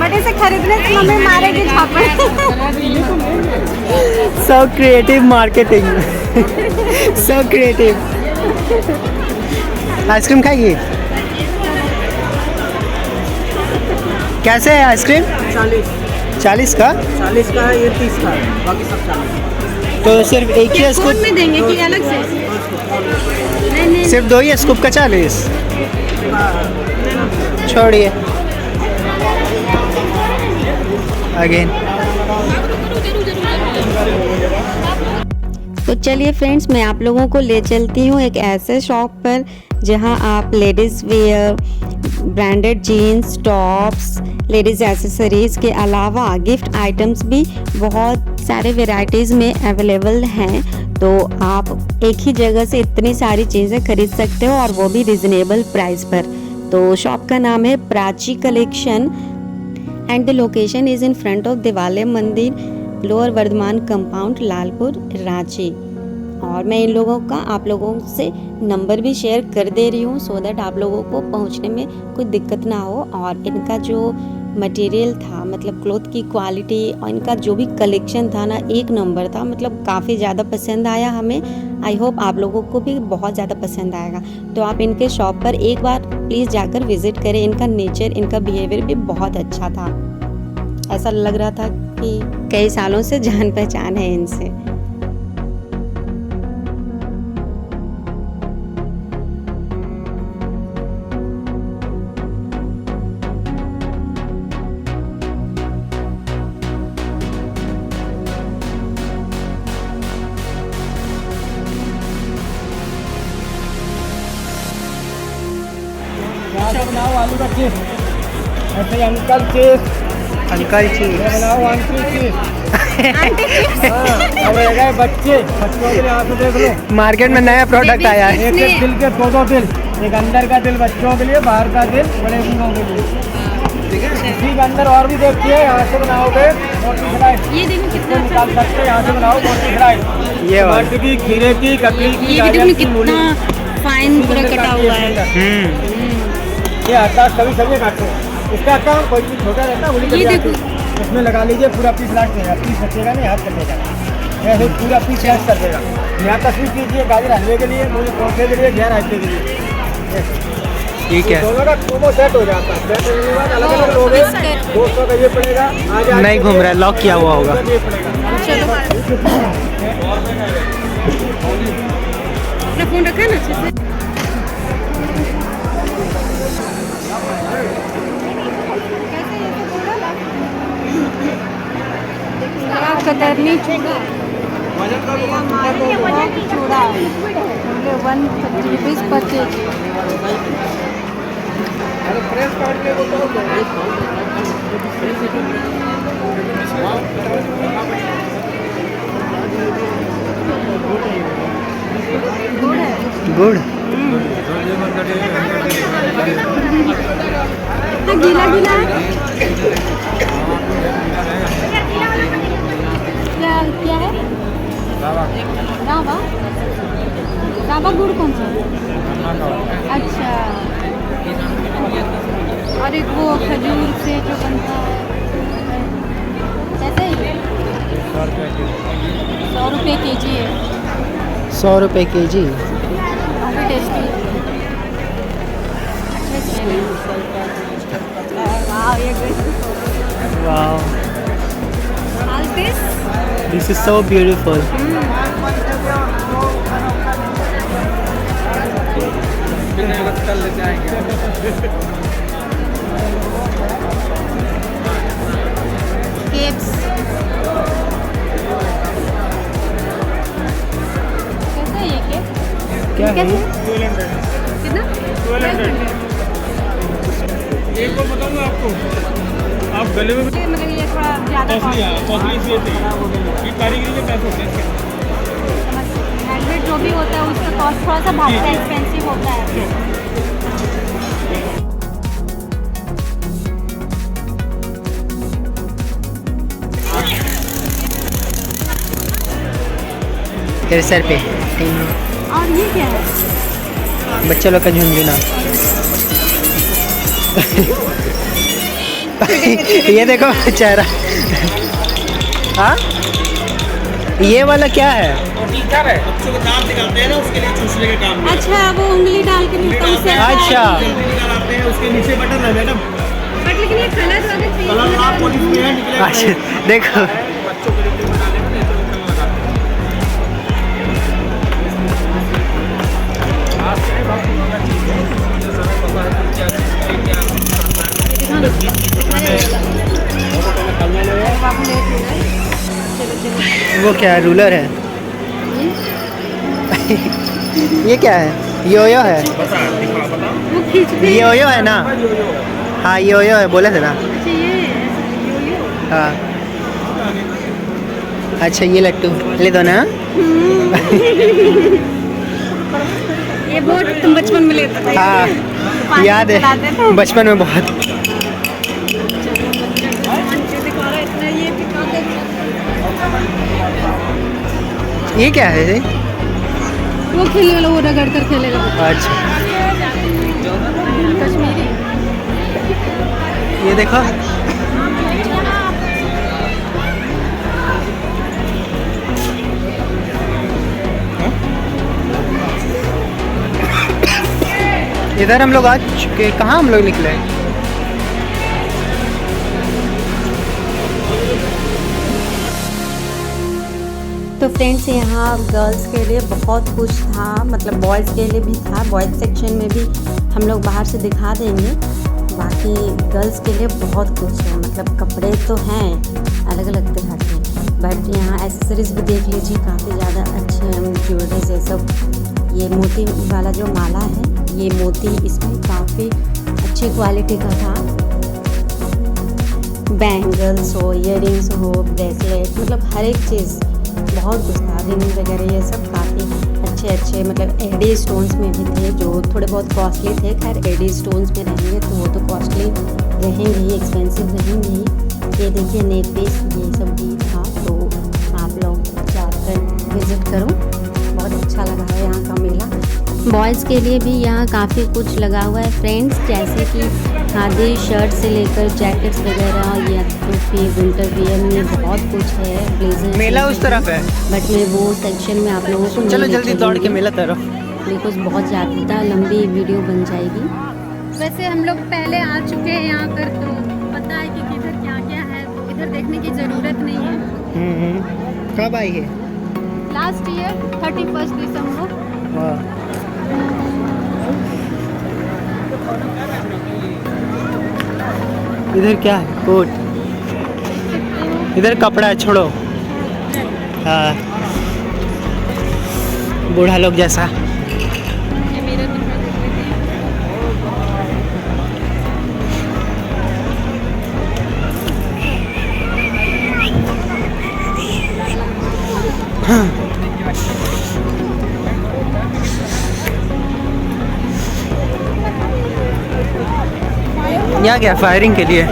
बट इसे खरीदने से मम्मी मारेगी झापड़। So creative marketing. So creative. Ice cream खाएगी? कैसे है आइसक्रीम? 40 का? 40 का है, ये 30 का है, बाकी सब 40। तो सिर्फ एक ही कौन स्कूप? में देंगे कि अलग से? नहीं नहीं सिर्फ 2 ही स्कूप का 40? छोड़िए। अगेन। तो चलिए फ्रेंड्स, मैं आप लोगों को ले चलती हूँ एक ऐसे शॉप पर जहाँ आप ladies wear, branded jeans, tops, ladies accessories के अलावा गिफ्ट आइटम्स भी बहुत सारे वेराइटीज़ में अवेलेबल हैं। तो आप एक ही जगह से इतनी सारी चीज़ें खरीद सकते हो और वो भी रिजनेबल प्राइस पर। तो शॉप का नाम है Prachi collection and the location is in front of दिवाले मंदिर, लोअर वर्धमान कंपाउंड, लालपुर, रांची। और मैं इन लोगों का आप लोगों से नंबर भी शेयर कर दे रही हूँ सो दैट आप लोगों को पहुँचने में कोई दिक्कत ना हो। और इनका जो मटेरियल था, मतलब क्लॉथ की क्वालिटी और इनका जो भी कलेक्शन था ना, एक नंबर था। मतलब काफ़ी ज़्यादा पसंद आया हमें। आई होप आप लोगों को भी बहुत ज़्यादा पसंद आएगा। तो आप इनके शॉप पर एक बार प्लीज़ जाकर विज़िट करें। इनका नेचर, इनका बिहेवियर भी बहुत अच्छा था। ऐसा लग रहा था कि कई सालों से जान पहचान है इनसे। बनाओ आलू का चिप्स, ऐसे ही अंकल चिप्स, अंकल चीज बनाओ आंटी चिप्स। अब रहेगा बच्चों के लिए, आप देख लो मार्केट में नया प्रोडक्ट आया है। एक एक दिल के दो दिल, एक अंदर का दिल बच्चों के लिए, बाहर का दिल बड़े बूढ़ों के लिए। इसी के अंदर और भी देखिए, यहाँ से बनाओगे मोटी फ्राई, ये देखो कितना निकाल सकते हैं, यहाँ से बनाओ मोटी फ्राई। ये वाला। टमाटर की, खीरे की, ककड़ी की, ये भी गाजर देखो की, मूली कितना फाइन पूरा कटा हुआ है। ये आता सभी सभी काटते हैं। इसका काम कोई चीज छोटा रहता है, ये देखो। इसमें लगा लीजिए, पूरा पीस लास्ट देगा, पीस बचेगा नहीं, हाथ कटेगा, ऐसे पूरा पीस लास्ट कर देगा। यहाँ तस्वीर कीजिए, गाजर हलवे के लिए, मूली परोठे के लिए, घेर रायते के लिए। ठीक है, दोनों का कॉम्बो सेट हो जाता है। सेट होने के बाद अलग अलग लोगे, 200 का ये पड़ेगा। आज नहीं घूम रहा है, लॉक किया हुआ होगा। ये पड़ेगा। अपना फोन रखा है ना अच्छे से। कतरनी चूड़ा, चूड़ा 130 रुपीज़ पर केजी। गुड़ गीला गीला है। क्या है? रावा। रावा गुड़ कौन सा? अच्छा, और एक वो खजूर से जो बनता है, कैसे है? 100 रुपये केजी है। 100 रुपये केजी। काफ़ी टेस्टी है। Wow, How's this? This is so beautiful. Capes. कैसा है ये केप? क्या है? कितना? 1200। एक बार बताऊंगा आपको, आप गले में मतलब ये थोड़ा ज़्यादा कॉस्टली इसलिए चाहिए, ये कारीगरी के पैसे होते हैं। हैंडमेड जो भी होता है उसका कॉस्ट थोड़ा सा भागता है, एक्सपेंसिव होता है। तेरे सर पे और ये क्या है? बच्चे लोग का झुनझुना। ये देखो चेहरा। हाँ, ये वाला क्या है? टीचर है, बच्चों को दांत निकालते हैं ना, उसके लिए चूसने के काम में। अच्छा, वो उंगली डाल के ऊपर से अच्छा, निकालते हैं, उसके नीचे बटन है मैडम। बट लेकिन ये कलर वाले कलर आप पॉलिश में है, निकले अच्छा देखो, बच्चों के लिए बनाने में नहीं तो कलर लगाते हैं। वो क्या है? रूलर है। ये क्या है? योयो है। वो खींचते हैं। योयो है ना? हाँ योयो है, बोले थे ना। अच्छा, ये यो-यो। हाँ, अच्छा ये लट्टू ले दो ना। ये बहुत तुम बचपन में लेते थे। हाँ पानी याद में चलाते है, थे। बचपन में बहुत। ये क्या है? वो खेलने वाला, वो रगड़ कर खेलेगा अच्छा, कश्मीरी। ये देखो, इधर हम लोग आ चुके। कहाँ हम लोग निकले? तो फ्रेंड्स यहाँ गर्ल्स के लिए बहुत कुछ था, मतलब बॉयज़ के लिए भी था। बॉयज़ सेक्शन में भी हम लोग बाहर से दिखा देंगे, बाकी गर्ल्स के लिए बहुत कुछ है। मतलब कपड़े तो हैं अलग अलग तरह के, बट यहाँ एसेसरीज भी देख लीजिए, काफ़ी ज़्यादा अच्छे हैं ज्वेलरीज है सब। ये मोती वाला जो माला है, ये मोती इसमें काफ़ी अच्छी क्वालिटी का था। बैंगल्स हो, इयररिंग्स हो, ब्रेसलेट, मतलब हर एक चीज़ बहुत कुछ था। रिंग वगैरह ये सब काफ़ी अच्छे मतलब एडी स्टोन्स में भी थे, जो थोड़े बहुत कॉस्टली थे। खैर एडी स्टोन्स में रहेंगे तो वो तो कॉस्टली रहेंगे ही, एक्सपेंसिव रहेंगे ही। ये देखिए नेक पीस, ये सब भी था, तो आप लोग जाकर विज़िट करो, बहुत अच्छा लगा है यहाँ का मेला। बॉयज़ के लिए भी यहाँ काफ़ी कुछ लगा हुआ है फ्रेंड्स, जैसे कि खादी शर्ट से लेकर जैकेट्स वगैरह, या तो फिर विंटर वियर में बहुत कुछ है, ब्लेजर। मेला उस तरफ है, बट मैं वो सेक्शन में आप लोगों को चलो जल्दी दौड़ के मेला तरफ। बिकॉज बहुत ज़्यादा लंबी वीडियो बन जाएगी। वैसे हम लोग पहले आ चुके हैं यहाँ पर, तो पता है कि किधर क्या क्या है, तो इधर देखने की ज़रूरत नहीं है। कब आई है? लास्ट ईयर 31 दिसंबर। वाह, इधर क्या है? कोट, इधर कपड़ा है, छोड़ो। हाँ, बूढ़ा लोग जैसा। यहाँ क्या फायरिंग के लिए?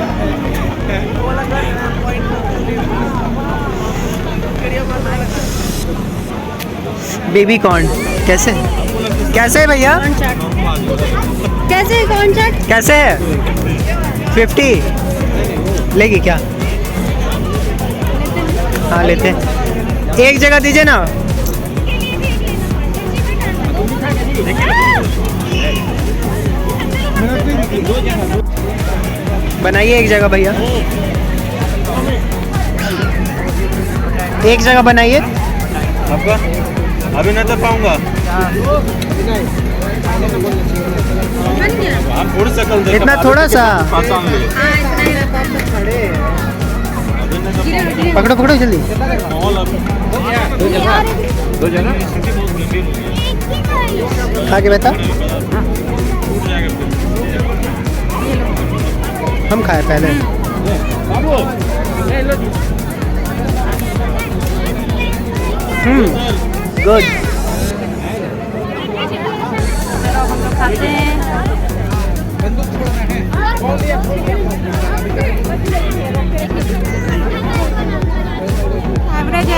बेबी कॉर्न कैसे कैसे है भैया? कैसे कौन सा? कैसे है? 50 लेगी क्या? हाँ लेते, एक जगह दीजिए ना। बनाइए एक जगह भैया, एक जगह बनाइए। आपका अभी नहीं तो पाऊंगा। हम फूड सकल देखा, इतना थोड़ा सा पकड़ो पकड़ो जल्दी। दो जगह खा के बता, हम खाए पहले। गुड। खाते हैं।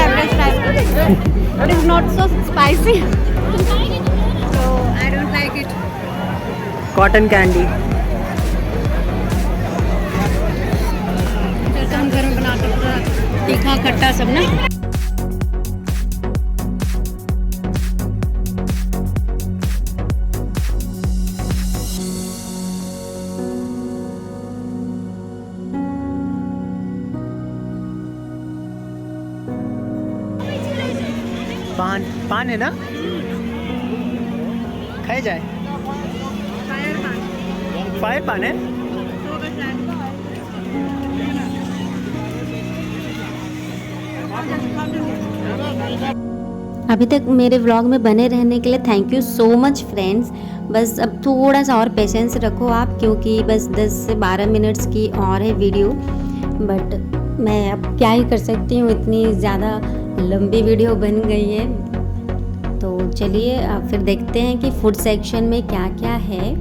Average type. It is not so spicy. So I don't like it. Cotton candy. जैसे हम घर में बनाते पूरा तीखा खट्टा सब ना। पान पान है ना, खाए जाए। फायर पान है। अभी तक मेरे व्लॉग में बने रहने के लिए thank you so much friends. बस अब थोड़ा सा और पेशेंस रखो आप, क्योंकि बस 10 से 12 मिनट्स की और है वीडियो। बट मैं अब क्या ही कर सकती हूँ, इतनी ज़्यादा लंबी वीडियो बन गई है। तो चलिए अब फिर देखते हैं कि फूड सेक्शन में क्या क्या है।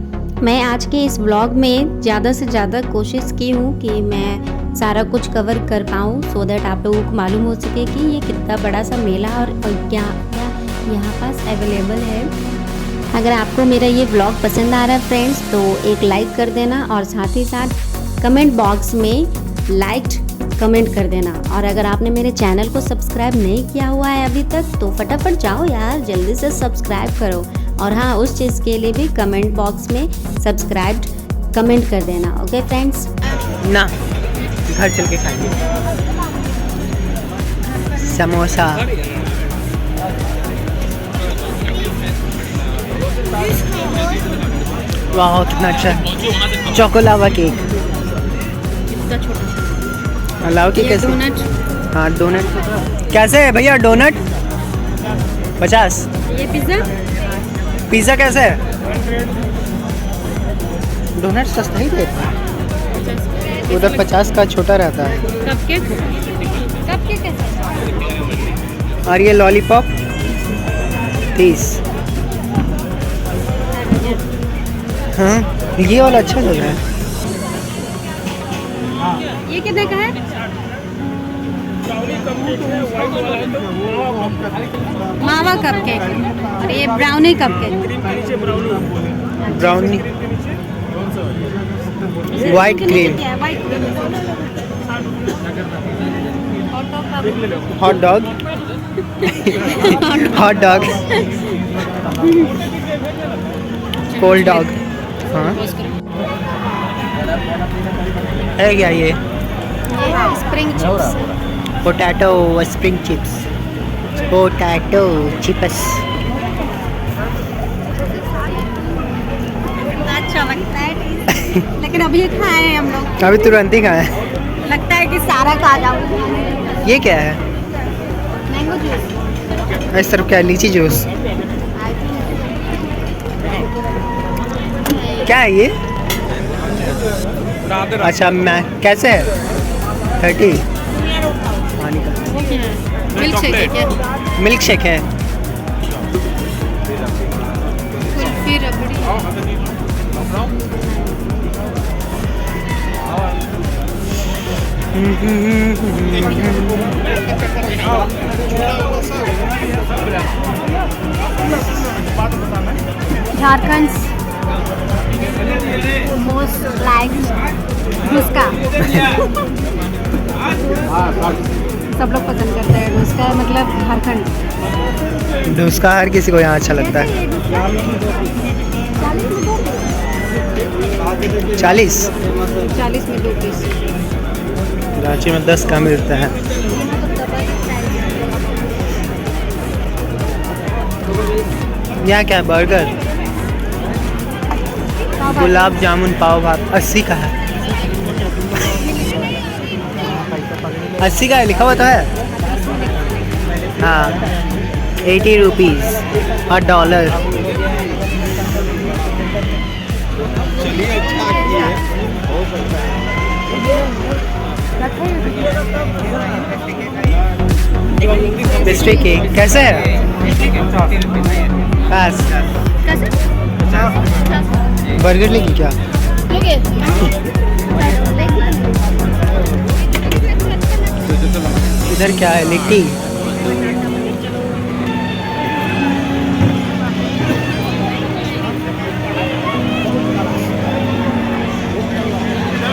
मैं आज के इस व्लॉग में ज़्यादा से ज़्यादा कोशिश की हूँ कि मैं सारा कुछ कवर कर पाऊँ, सो दैट आप लोगों को मालूम हो सके कि ये कितना बड़ा सा मेला और क्या क्या यहाँ पास अवेलेबल है। अगर आपको मेरा ये व्लॉग पसंद आ रहा है फ्रेंड्स, तो एक लाइक कर देना और साथ ही साथ कमेंट बॉक्स में लाइक्ड कमेंट कर देना। और अगर आपने मेरे चैनल को सब्सक्राइब नहीं किया हुआ है अभी तक, तो फटाफट जाओ यार, जल्दी से सब्सक्राइब करो। और हाँ, उस चीज़ के लिए भी कमेंट बॉक्स में सब्सक्राइब्ड कमेंट कर देना। ओके फ्रेंड्स, ना घर चल के खाएंगे समोसा। वाह कितना अच्छा है। चोकोलावा केक, लावा केक कैसे? हाँ डोनट कैसे है भैया? डोनट 50। ये पिज्जा पिज़्ज़ा कैसे है? डोनट सस्ता ही रहता है, उधर 50 का छोटा रहता है। कपकेक कैसे? और ये लॉलीपॉप 30। हाँ ये वाला अच्छा लग रहा है। ये कितने का है? मावा कपकेक और ये brownie cupcake. Brownie white cream, hot dog hot dog, cold dog. हाँ है क्या ये? Spring chips. Potato spring chips, potato chips. अच्छा लगता है लेकिन अभी खाए हैं हम लोग, अभी तुरंत ही खाए। लगता है कि सारा खा जाऊँ। ये क्या है? Mango juice. इस तरफ क्या है? लीची जूस। क्या है ये? अच्छा मैं कैसे है? 30 पानी का मिल्क शेक है क्या? मिल्क शेक है। कुल्फी रबड़ी। Jharkhand most liked dosa. सब लोग पसंद करते हैं डोसा, मतलब झारखंड। डोसा हर किसी को यहाँ अच्छा लगता है। 40 में 2 पीस। रांची में 10 का मिलता है। यहाँ क्या है? बर्गर, गुलाब जामुन, पाव भात 80 का है। 80 का है लिखा हुआ तो है। हाँ 80 रुपीज़ और $1। पेस्ट्री केक कैसे है? पास। बर्गर लेगी क्या? इधर क्या है? लिट्टी।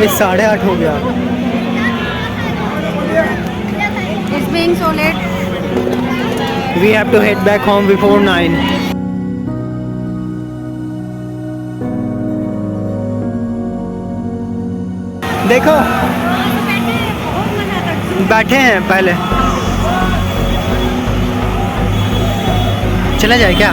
ये 8:30 हो गया। It's being so late. We have to head back home before 9. देखो बैठे हैं पहले, चला जाए क्या?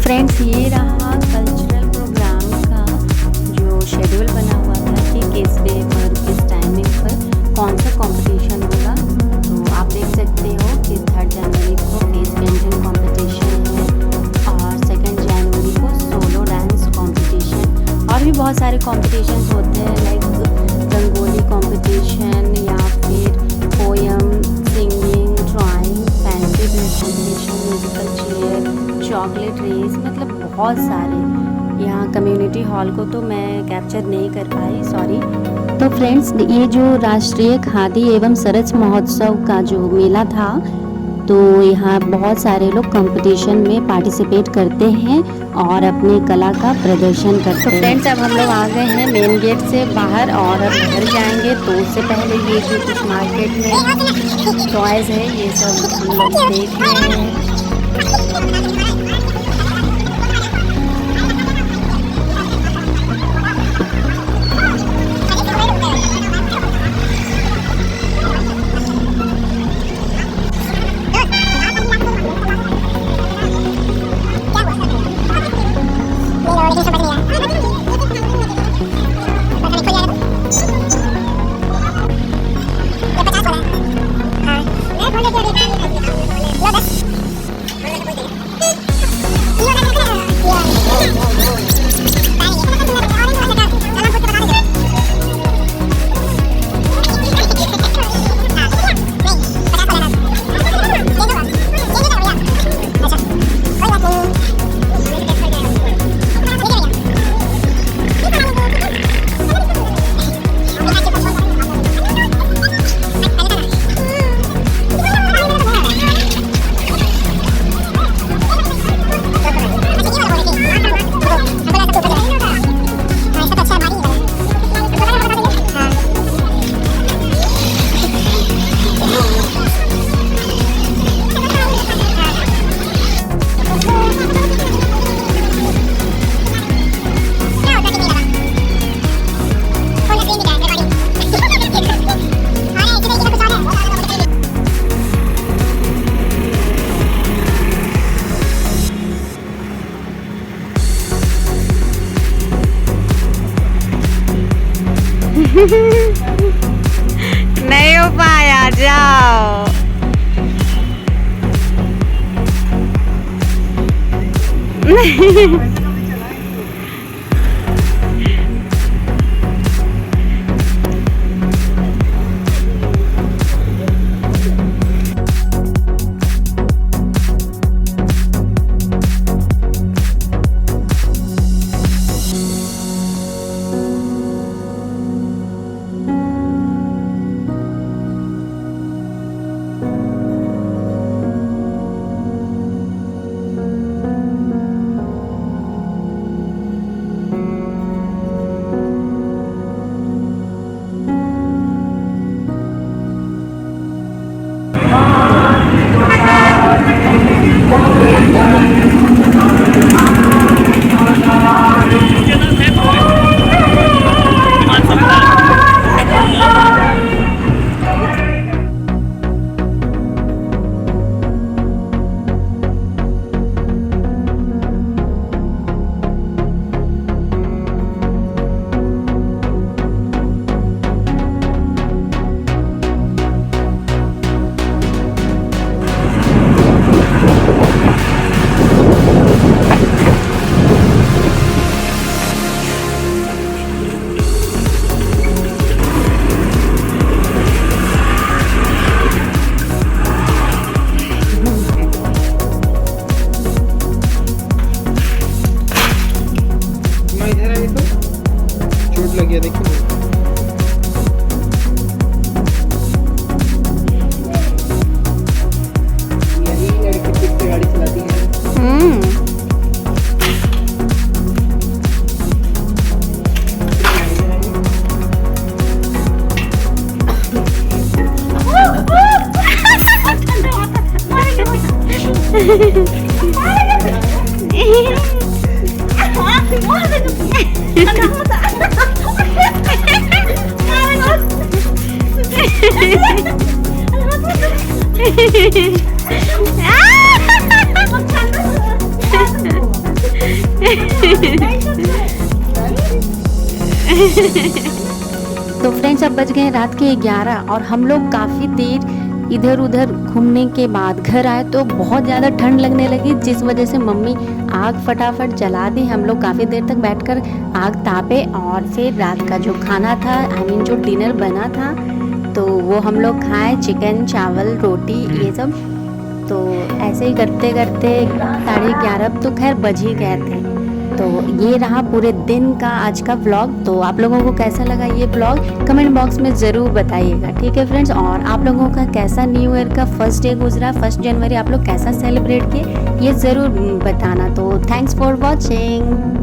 फ्रेंड्स ये रहा कल्चरल प्रोग्राम का जो शेड्यूल बना हुआ था कि किस डे पर किस टाइमिंग पर कौन सा कंपटीशन होगा। तो आप देख सकते हो कि 3 जनवरी को फेस पेंटिंग कंपटीशन है और 2 जनवरी को सोलो डांस कंपटीशन और भी बहुत सारे कॉम्पिटिशन्स होते हैं लाइक रंगोली कंपटीशन या फिर poem, singing, drawing, fancy dress competition, musical chair, chocolate race, मतलब बहुत सारे। यहाँ कम्युनिटी हॉल को तो मैं कैप्चर नहीं कर पाई, सॉरी। तो फ्रेंड्स ये जो राष्ट्रीय खादी एवं सरस महोत्सव का जो मेला था तो यहाँ बहुत सारे लोग कंपटीशन में पार्टिसिपेट करते हैं और अपनी कला का प्रदर्शन करते हैं। तो फ्रेंड्स अब हम लोग आ गए हैं मेन गेट से बाहर और अब घर जाएंगे। तो उससे पहले ये जो कुछ मार्केट में टॉयज़ है ये सब हम लोग देख रहे हैं। नहीं हो पाया, जाओ। तो फ्रेंड्स अब बज गए रात के 11 और हम लोग काफ़ी देर इधर उधर घूमने के बाद घर आए तो बहुत ज़्यादा ठंड लगने लगी, जिस वजह से मम्मी आग फटाफट जला दी। हम लोग काफ़ी देर तक बैठकर आग तापे और फिर रात का जो खाना था जो डिनर बना था तो वो हम लोग खाए, चिकन चावल रोटी ये सब। तो ऐसे ही करते करते 11:30 अब तो खैर बज ही गए थे। तो ये रहा पूरे दिन का आज का व्लॉग। तो आप लोगों को कैसा लगा ये व्लॉग कमेंट बॉक्स में ज़रूर बताइएगा, ठीक है फ्रेंड्स। और आप लोगों का कैसा न्यू ईयर का फर्स्ट डे गुजरा, 1 जनवरी आप लोग कैसा सेलिब्रेट किए ये ज़रूर बताना। तो थैंक्स फॉर वॉचिंग।